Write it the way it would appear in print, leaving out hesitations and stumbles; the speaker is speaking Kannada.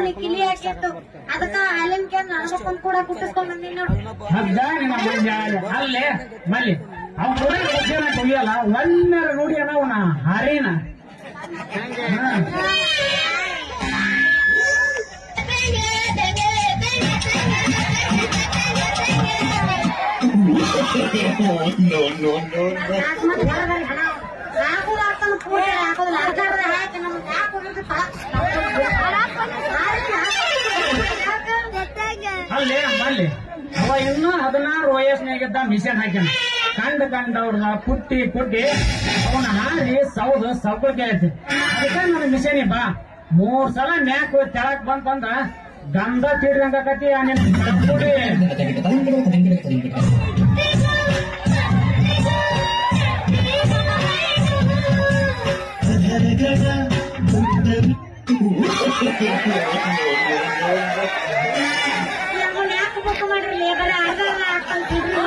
ಅವಳಿ ಕಿಲಿ ಹಾಕಿತ್ತು ಅದಕ್ಕ ಹಾಲಿನ ಕ್ಯಾನ್ ನಡ್ಕೊಂಡ್ ಕೂಡ ಕುಟ್ಟಿಸ್ಕೊಂಡ್ ಬಂದಿನಿ ನೋಡಿ. ಅಲ್ಲೇ ಮಲ್ಲಿ ಅವ್ನ ಕೊಯ್ಯಲ್ಲ ಒಂದರ ರೂಢಿ ಅದ ಅವನ ಹರಿನ ಅಲ್ಲೇ ಮಲ್ಲಿ ಅವ ಇನ್ನೂ 16 ವಯಸ್ಸಿನಾಗಿದ್ದ ಮಿಷನ್ ಹಾಕ್ಯಾನ ಕಂಡವ್ರನ್ನ ಪುಟ್ಟಿ ಅವನ ಹಾರಿ ಸೌದು ಸೌಕಳಿಕೆ ಐತಿ ಅದಕ್ಕೆ ನನ್ನ ಮಿಷನ್ ಬಾ 3 ಸಲ ಮ್ಯಾಕ್ ತೆಳಕ್ ಬಂತಂದ್ರ ಗಂಧ ತೀಡ್ರಂಗಕತಿ ಕುಡಿ ಯಾಕೆ ಬುಕ್ ಮಾಡ್ರಿ ಲೇಬರ್ ಅರ್ಧ ಹಾಕೊಂತಿದ್ರು